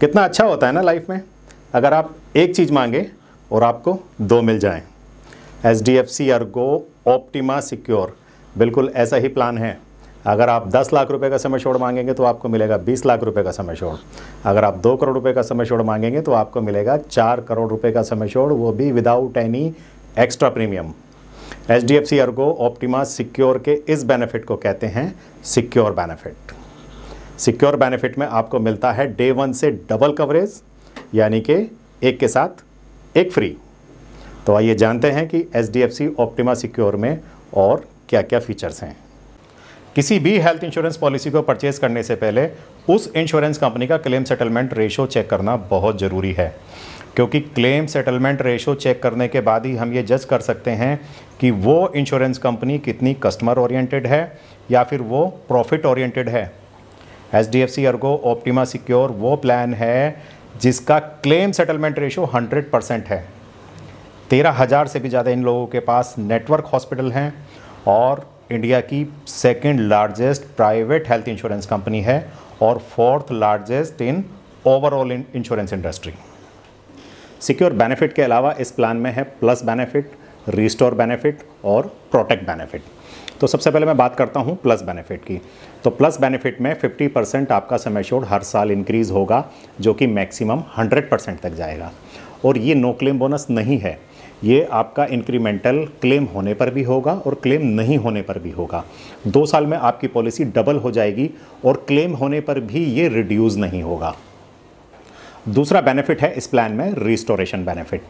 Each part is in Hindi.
कितना अच्छा होता है ना लाइफ में, अगर आप एक चीज़ मांगे और आपको दो मिल जाएं। HDFC अर्गो ऑप्टिमा सिक्योर बिल्कुल ऐसा ही प्लान है। अगर आप 10 लाख रुपए का सम एश्योर्ड मांगेंगे तो आपको मिलेगा 20 लाख रुपए का सम एश्योर्ड। अगर आप 2 करोड़ रुपए का सम एश्योर्ड मांगेंगे तो आपको मिलेगा 4 करोड़ रुपए का सम एश्योर्ड, वो भी without any extra premium. HDFC Ergo optima secure के इस बेनिफिट को कहते हैं सिक्योर बेनिफिट। सिक्योर बेनिफिट में आपको मिलता है डे 1 से डबल कवरेज, यानी कि एक के साथ एक फ्री। तो आइए जानते हैं कि HDFC ऑप्टिमा सिक्योर में और क्या क्या फीचर्स हैं। किसी भी हेल्थ इंश्योरेंस पॉलिसी को परचेज करने से पहले उस इंश्योरेंस कंपनी का क्लेम सेटलमेंट रेशो चेक करना बहुत ज़रूरी है, क्योंकि क्लेम सेटलमेंट रेशो चेक करने के बाद ही हम ये जज कर सकते हैं कि वो इंश्योरेंस कंपनी कितनी कस्टमर ओरिएंटेड है या फिर वो प्रॉफिट ओरिएंटेड है। HDFC अर्गो ऑप्टिमा सिक्योर वो प्लान है जिसका क्लेम सेटलमेंट रेशो 100% है। 13,000 से भी ज़्यादा इन लोगों के पास नेटवर्क हॉस्पिटल हैं और इंडिया की second largest private health insurance company है और 4th largest in overall insurance industry. Secure benefit के अलावा इस प्लान में है प्लस बेनिफिट, रिस्टोर बेनिफिट और प्रोटेक्ट बेनिफिट। तो सबसे पहले मैं बात करता हूँ प्लस बेनिफिट की। तो प्लस बेनिफिट में 50% आपका सम एश्योर्ड हर साल इंक्रीज़ होगा, जो कि मैक्सिमम 100% तक जाएगा। और ये नो क्लेम बोनस नहीं है, ये आपका इंक्रीमेंटल क्लेम होने पर भी होगा और क्लेम नहीं होने पर भी होगा। 2 साल में आपकी पॉलिसी डबल हो जाएगी और क्लेम होने पर भी ये रिड्यूस नहीं होगा। दूसरा बेनिफिट है इस प्लान में रिस्टोरेशन बेनिफिट।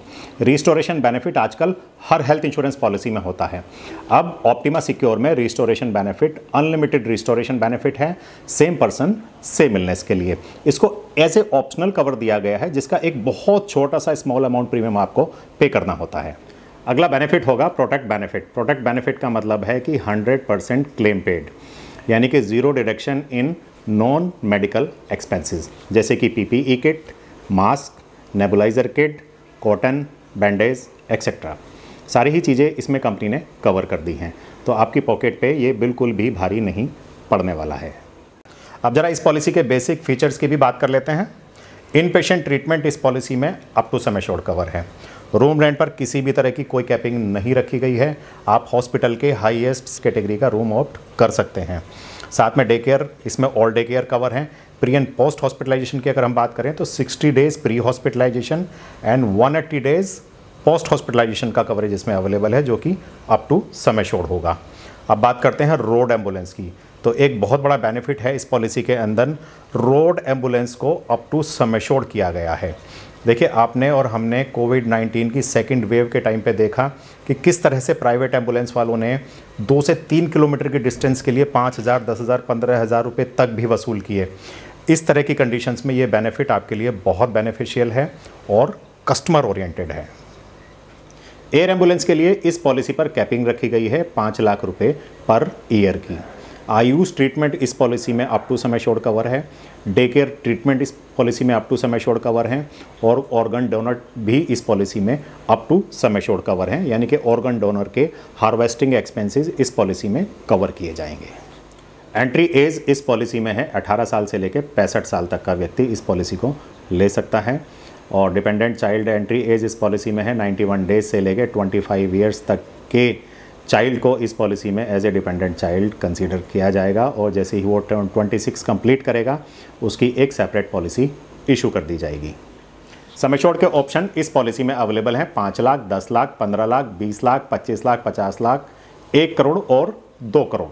रिस्टोरेशन बेनिफिट आजकल हर हेल्थ इंश्योरेंस पॉलिसी में होता है। अब ऑप्टिमा सिक्योर में restoration benefit unlimited restoration benefit है, सेम पर्सन सेम इलनेस के लिए। इसको ऐसे ऑप्शनल कवर दिया गया है जिसका एक बहुत छोटा सा स्मॉल अमाउंट प्रीमियम आपको पे करना होता है। अगला बेनिफिट होगा प्रोटेक्ट बेनिफिट। प्रोटेक्ट बेनिफिट का मतलब है कि 100% क्लेम पेड, यानी कि zero deduction in non medical expenses, जैसे कि PPE kit, mask, nebuliser kit, cotton, bandage etcetera. सारी ही चीज़ें इसमें कंपनी ने कवर कर दी हैं, तो आपकी पॉकेट पे ये बिल्कुल भी भारी नहीं पड़ने वाला है। अब जरा इस पॉलिसी के बेसिक फीचर्स की भी बात कर लेते हैं। इन पेशेंट ट्रीटमेंट इस पॉलिसी में up to sum assured cover है। रूम रेंट पर किसी भी तरह की कोई कैपिंग नहीं रखी गई है। आप हॉस्पिटल के हाईएस्ट कैटेगरी का रूम ऑप्ट कर सकते हैं। साथ में डे केयर, इसमें ऑल डे केयर कवर हैं। प्री एंड पोस्ट हॉस्पिटलाइजेशन की अगर हम बात करें तो 60 days pre hospitalisation and 180 days post hospitalisation का कवरेज इसमें अवेलेबल है, जो कि अप टू सम एश्योर्ड होगा। अब बात करते हैं रोड एम्बुलेंस की। तो एक बहुत बड़ा बेनिफिट है इस पॉलिसी के अंदर, रोड एम्बुलेंस को अप टू सम एश्योर्ड किया गया है। देखिए, आपने और हमने कोविड-19 की सेकंड वेव के टाइम पे देखा कि किस तरह से प्राइवेट एम्बुलेंस वालों ने 2 से 3 किलोमीटर की डिस्टेंस के लिए 5,000, 10,000, 15,000 रुपये तक भी वसूल किए। इस तरह की कंडीशंस में ये बेनिफिट आपके लिए बहुत बेनिफिशियल है और कस्टमर ओरिएंटेड है। एयर एम्बुलेंस के लिए इस पॉलिसी पर कैपिंग रखी गई है 5 लाख रुपये पर ईयर की। आयुष ट्रीटमेंट इस पॉलिसी में up to sum assured cover है। डे केयर ट्रीटमेंट इस पॉलिसी में up to sum assured cover हैं और ऑर्गन डोनर भी इस पॉलिसी में up to sum assured cover हैं, यानी कि ऑर्गन डोनर के हार्वेस्टिंग एक्सपेंसेस इस पॉलिसी में कवर किए जाएंगे। एंट्री एज इस पॉलिसी में है 18 साल से लेकर 65 साल तक का व्यक्ति इस पॉलिसी को ले सकता है और डिपेंडेंट चाइल्ड एंट्री एज इस पॉलिसी में है 91 डेज से लेकर 25 ईयर्स तक के चाइल्ड को इस पॉलिसी में as a dependent child consider किया जाएगा और जैसे ही वो 26 कंप्लीट करेगा उसकी एक सेपरेट पॉलिसी इशू कर दी जाएगी। सम एश्योर्ड के ऑप्शन इस पॉलिसी में अवेलेबल हैं 5 लाख, 10 लाख, 15 लाख, 20 लाख, 25 लाख, 50 लाख, 1 करोड़ और 2 करोड़।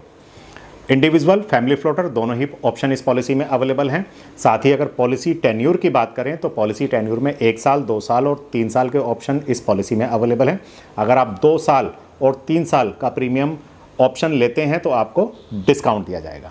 इंडिविजुअल, फैमिली फ्लोटर दोनों ही ऑप्शन इस पॉलिसी में अवेलेबल हैं। साथ ही अगर पॉलिसी टेन्यूर की बात करें तो पॉलिसी टेन्यूर में 1 साल, 2 साल और 3 साल के ऑप्शन इस पॉलिसी में अवेलेबल हैं। अगर आप 2 साल और 3 साल का प्रीमियम ऑप्शन लेते हैं तो आपको डिस्काउंट दिया जाएगा।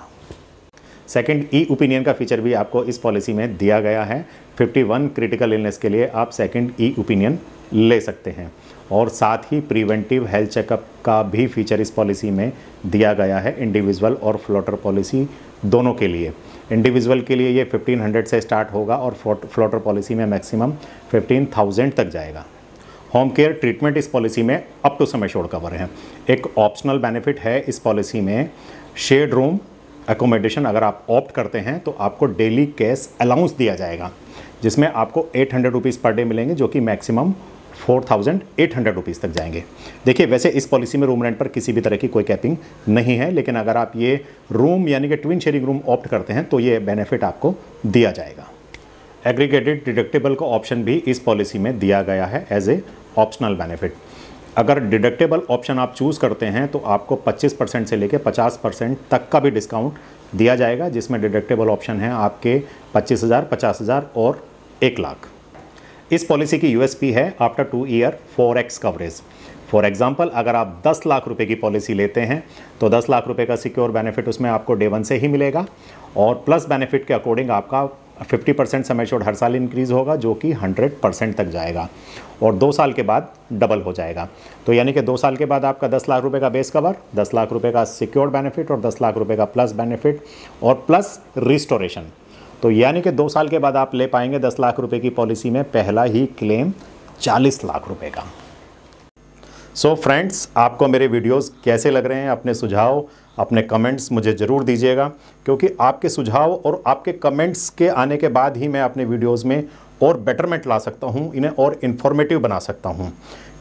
सेकंड ई ओपिनियन का फीचर भी आपको इस पॉलिसी में दिया गया है। 51 क्रिटिकल इलनेस के लिए आप सेकंड ई ओपिनियन ले सकते हैं और साथ ही प्रिवेंटिव हेल्थ चेकअप का भी फीचर इस पॉलिसी में दिया गया है, इंडिविजुअल और फ्लोटर पॉलिसी दोनों के लिए। इंडिविजुअल के लिए ये 1500 से स्टार्ट होगा और फ्लोटर पॉलिसी में मैक्सिमम 15,000 तक जाएगा। होम केयर ट्रीटमेंट इस पॉलिसी में up to sum assured cover है। एक ऑप्शनल बेनिफिट है इस पॉलिसी में शेयर्ड रूम एकोमोडेशन। अगर आप ऑप्ट करते हैं तो आपको डेली कैश अलाउंस दिया जाएगा, जिसमें आपको 800 रुपीज़ पर डे मिलेंगे, जो कि मैक्सिमम 4800 रुपीज़ तक जाएंगे। देखिए, वैसे इस पॉलिसी में रूम रेंट पर किसी भी तरह की कोई कैपिंग नहीं है, लेकिन अगर आप ये रूम यानी कि ट्विन शेयरिंग रूम ऑप्ट करते हैं तो ये बेनिफिट आपको दिया जाएगा। एग्रीगेटेड डिडक्टेबल का ऑप्शन भी इस पॉलिसी में दिया गया है एज ए ऑप्शनल बेनिफिट। अगर डिडक्टेबल ऑप्शन आप चूज़ करते हैं तो आपको 25% से लेकर 50% तक का भी डिस्काउंट दिया जाएगा, जिसमें डिडक्टेबल ऑप्शन है आपके 25,000, 50,000 और 1 लाख। इस पॉलिसी की यूएसपी है after 2 year 4x coverage. For example, अगर आप 10 लाख रुपए की पॉलिसी लेते हैं तो 10 लाख रुपए का सिक्योर बेनिफिट उसमें आपको डे 1 से ही मिलेगा, और प्लस बेनिफिट के अकॉर्डिंग आपका 50% सम एश्योर्ड हर साल इंक्रीज़ होगा, जो कि 100% तक जाएगा, और 2 साल के बाद डबल हो जाएगा। तो यानी कि 2 साल के बाद आपका 10 लाख रुपए का बेस कवर, 10 लाख रुपए का सिक्योर बेनिफिट और 10 लाख रुपए का प्लस बेनिफिट और प्लस रिस्टोरेशन। तो यानी कि 2 साल के बाद आप ले पाएंगे 10 लाख रुपए की पॉलिसी में पहला ही क्लेम 40 लाख रुपए का। सो फ्रेंड्स, आपको मेरे वीडियोस कैसे लग रहे हैं? अपने सुझाव, अपने कमेंट्स मुझे ज़रूर दीजिएगा, क्योंकि आपके सुझाव और आपके कमेंट्स के आने के बाद ही मैं अपने वीडियोस में और बेटरमेंट ला सकता हूं, इन्हें और इन्फॉर्मेटिव बना सकता हूं।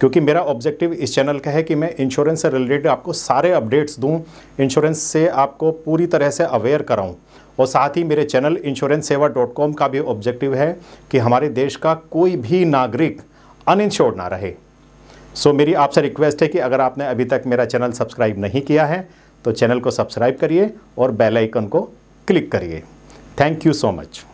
क्योंकि मेरा ऑब्जेक्टिव इस चैनल का है कि मैं इंश्योरेंस से रिलेटेड आपको सारे अपडेट्स दूं, इंश्योरेंस से आपको पूरी तरह से अवेयर कराऊं, और साथ ही मेरे चैनल insurancesewa.com का भी ऑब्जेक्टिव है कि हमारे देश का कोई भी नागरिक अनइंश्योर्ड ना रहे। सो मेरी आपसे रिक्वेस्ट है कि अगर आपने अभी तक मेरा चैनल सब्सक्राइब नहीं किया है तो चैनल को सब्सक्राइब करिए और बेल आइकन को क्लिक करिए। Thank you so much.